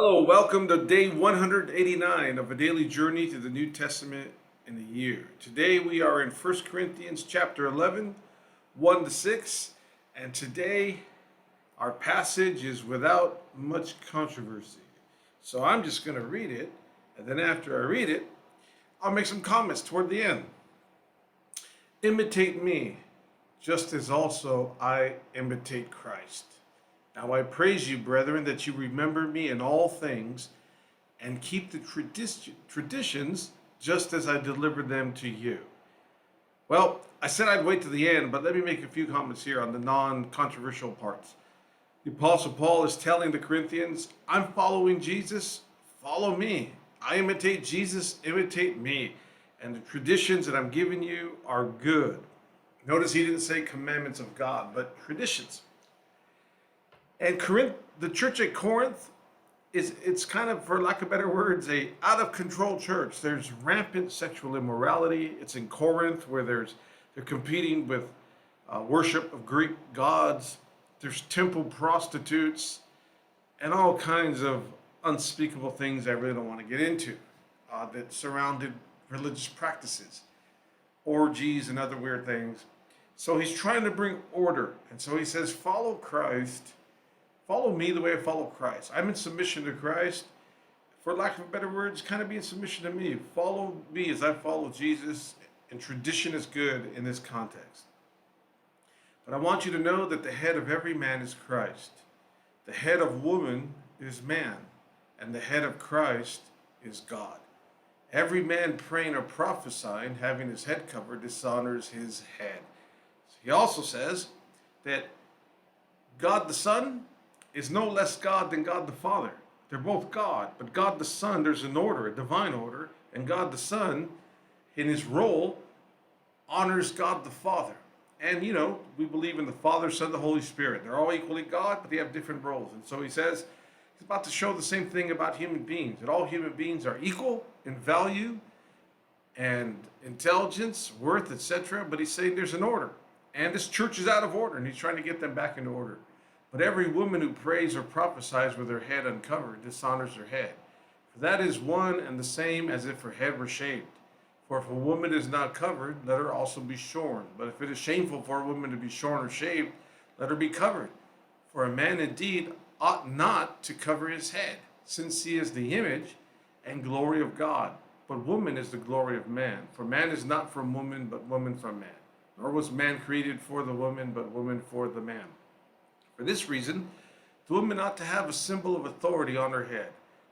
Hello, welcome to day 189 of a daily journey through the New Testament in a year. Today we are in 1 Corinthians chapter 11, 1 to 6, and today our passage is without much controversy. So I'm just going to read it, and then after I read it, I'll make some comments toward the end. Imitate me, just as also I imitate Christ. Now I praise you, brethren, that you remember me in all things and keep the traditions just as I delivered them to you. Well, I said I'd wait to the end, but let me make a few comments here on the non-controversial parts. The Apostle Paul is telling the Corinthians, I'm following Jesus, follow me. I imitate Jesus, imitate me. And the traditions that I'm giving you are good. Notice he didn't say commandments of God, but traditions. And the church at Corinth it's kind of, for lack of better words, a out of control church. There's rampant sexual immorality. It's in Corinth where they're competing with worship of Greek gods. There's temple prostitutes and all kinds of unspeakable things I really don't want to get into that surrounded religious practices, orgies and other weird things. So he's trying to bring order. And so he says, follow Christ. Follow me the way I follow Christ. I'm in submission to Christ. For lack of better words, kind of be in submission to me. Follow me as I follow Jesus. And tradition is good in this context. But I want you to know that the head of every man is Christ. The head of woman is man. And the head of Christ is God. Every man praying or prophesying, having his head covered, dishonors his head. He also says that God the Son is no less God than God the Father. They're both God, but God the Son, there's an order, a divine order, and God the Son, in his role, honors God the Father. And, we believe in the Father, Son, the Holy Spirit. They're all equally God, but they have different roles. And so he says, he's about to show the same thing about human beings, that all human beings are equal in value and intelligence, worth, etc. But he's saying there's an order. And this church is out of order, and he's trying to get them back into order. But every woman who prays or prophesies with her head uncovered dishonors her head. For that is one and the same as if her head were shaved. For if a woman is not covered, let her also be shorn. But if it is shameful for a woman to be shorn or shaved, let her be covered. For a man indeed ought not to cover his head, since he is the image and glory of God. But woman is the glory of man. For man is not from woman, but woman from man. Nor was man created for the woman, but woman for the man. For this reason, the woman ought to have a symbol of authority on her head,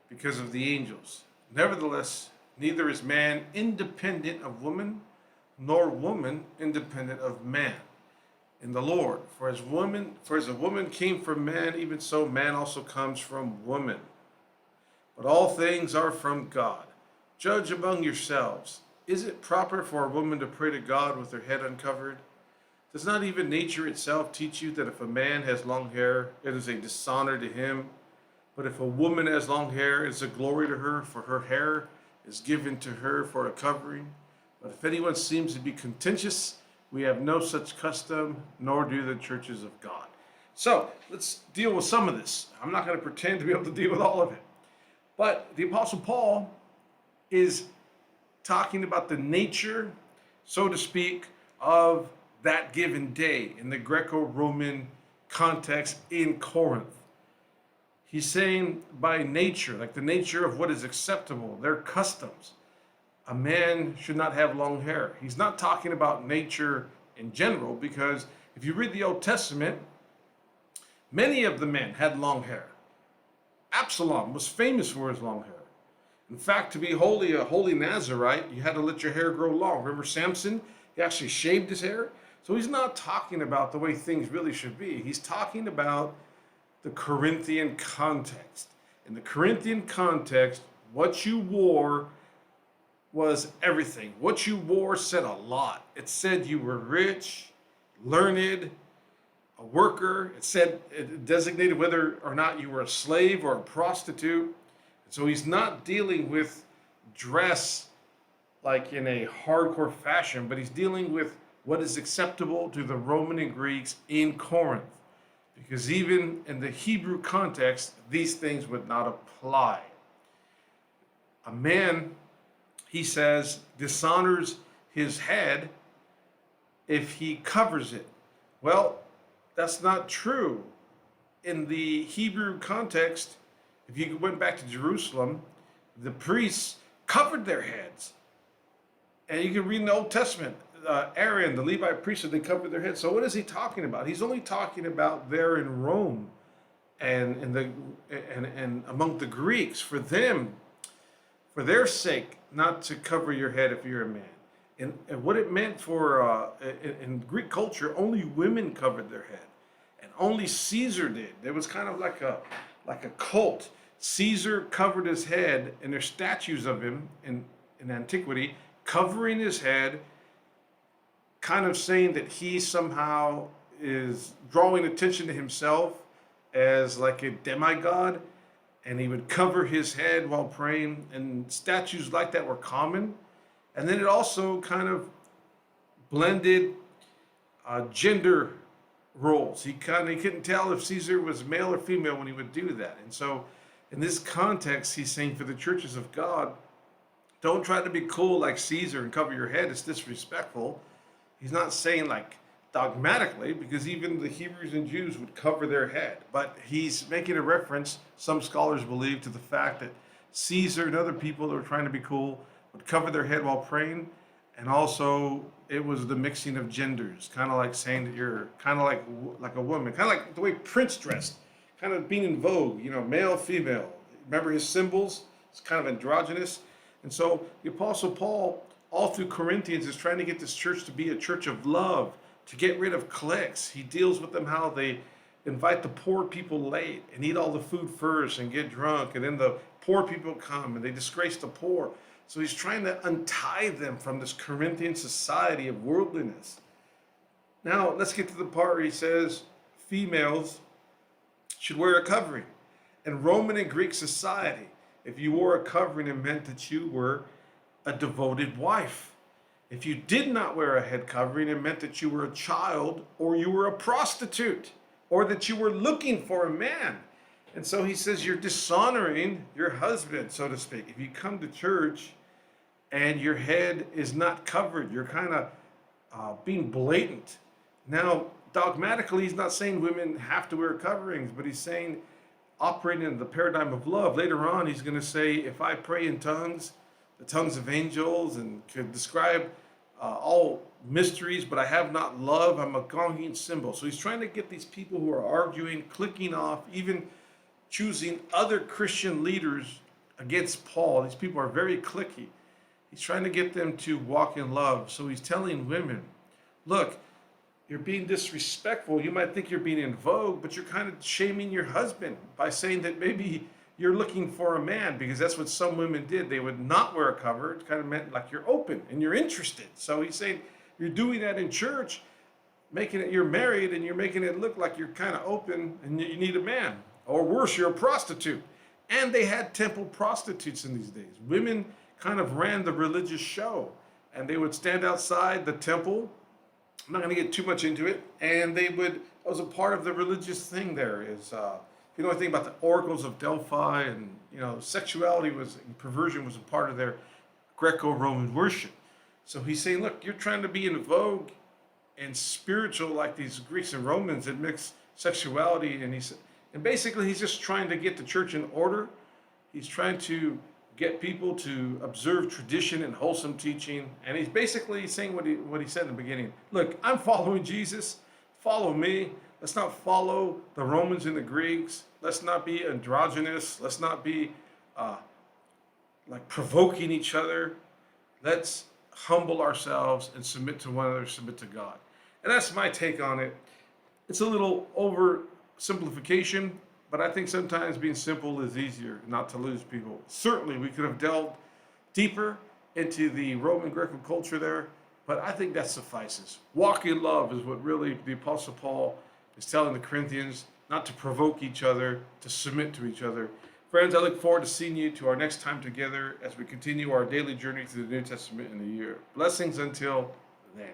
because of the angels. Nevertheless, neither is man independent of woman, nor woman independent of man in the Lord. For as a woman came from man, even so man also comes from woman. But all things are from God. Judge among yourselves. Is it proper for a woman to pray to God with her head uncovered? Does not even nature itself teach you that if a man has long hair, it is a dishonor to him? But if a woman has long hair, it is a glory to her, for her hair is given to her for a covering. But if anyone seems to be contentious, we have no such custom, nor do the churches of God. So let's deal with some of this. I'm not going to pretend to be able to deal with all of it. But the Apostle Paul is talking about the nature, so to speak, of that given day in the Greco-Roman context in Corinth. He's saying by nature, like the nature of what is acceptable, their customs. A man should not have long hair. He's not talking about nature in general, because if you read the Old Testament, many of the men had long hair. Absalom was famous for his long hair. In fact, to be a holy Nazarite, you had to let your hair grow long. Remember Samson? He actually shaved his hair. So he's not talking about the way things really should be. He's talking about the Corinthian context. In the Corinthian context, what you wore was everything. What you wore said a lot. It said you were rich, learned, a worker. It designated whether or not you were a slave or a prostitute. So he's not dealing with dress like in a hardcore fashion, but he's dealing with what is acceptable to the Roman and Greeks in Corinth. because even in the Hebrew context, these things would not apply. A man, he says, dishonors his head if he covers it. Well, that's not true. In the Hebrew context, if you went back to Jerusalem, the priests covered their heads. And you can read in the Old Testament, Aaron, the Levite priesthood, they covered their heads. So what is he talking about? He's only talking about there in Rome and and among the Greeks, for them, for their sake, not to cover your head if you're a man. And what it meant for, in Greek culture, only women covered their head. And only Caesar did. There was kind of like a cult. Caesar covered his head, and there's statues of him in antiquity, covering his head, kind of saying that he somehow is drawing attention to himself as like a demigod, and he would cover his head while praying, and statues like that were common. And then it also kind of blended gender roles. He couldn't tell if Caesar was male or female when he would do that. And so in this context, he's saying for the churches of God, don't try to be cool like Caesar and cover your head. It's disrespectful. He's not saying like dogmatically, because even the Hebrews and Jews would cover their head. But he's making a reference, some scholars believe, to the fact that Caesar and other people that were trying to be cool would cover their head while praying. And also it was the mixing of genders, kind of like saying that you're kind of like a woman, kind of like the way Prince dressed, kind of being in vogue, male, female. Remember his symbols? It's kind of androgynous. And so the Apostle Paul, all through Corinthians, is trying to get this church to be a church of love, to get rid of cliques. He deals with them how they invite the poor people late and eat all the food first and get drunk, and then the poor people come and they disgrace the poor. So he's trying to untie them from this Corinthian society of worldliness. Now, let's get to the part where he says females should wear a covering. In Roman and Greek society, if you wore a covering, it meant that you were a devoted wife. If you did not wear a head covering, it meant that you were a child, or you were a prostitute, or that you were looking for a man. And so he says you're dishonoring your husband, so to speak. If you come to church and your head is not covered, you're kind of being blatant. Now, dogmatically, he's not saying women have to wear coverings, but he's saying operating in the paradigm of love. Later on, he's going to say, if I pray in tongues, the tongues of angels, and could describe all mysteries, but I have not love, I'm a gonging cymbal. So he's trying to get these people who are arguing, clicking off, even choosing other Christian leaders against Paul. These people are very cliquey. He's trying to get them to walk in love. So he's telling women, look, you're being disrespectful. You might think you're being in vogue, but you're kind of shaming your husband by saying that maybe you're looking for a man, because that's what some women did. They would not wear a cover. It kind of meant like you're open and you're interested. So he's saying you're doing that in church, making it, you're married and you're making it look like you're kind of open and you need a man. Or worse, you're a prostitute. And they had temple prostitutes in these days. Women kind of ran the religious show, and they would stand outside the temple. I'm not going to get too much into it. And it was a part of the religious thing there is, if you know anything about the oracles of Delphi, and, sexuality and perversion was a part of their Greco-Roman worship. So he's saying, look, you're trying to be in vogue and spiritual like these Greeks and Romans that mix sexuality. And basically he's just trying to get the church in order. He's trying to get people to observe tradition and wholesome teaching. And he's basically saying what he said in the beginning. Look, I'm following Jesus. Follow me. Let's not follow the Romans and the Greeks. Let's not be androgynous. Let's not be like provoking each other. Let's humble ourselves and submit to one another, submit to God. And that's my take on it. It's a little oversimplification, but I think sometimes being simple is easier, not to lose people. Certainly, we could have delved deeper into the Roman Greco culture there, but I think that suffices. Walk in love is what really the Apostle Paul is telling the Corinthians, not to provoke each other, to submit to each other. Friends, I look forward to seeing you to our next time together as we continue our daily journey through the New Testament in a year. Blessings until then.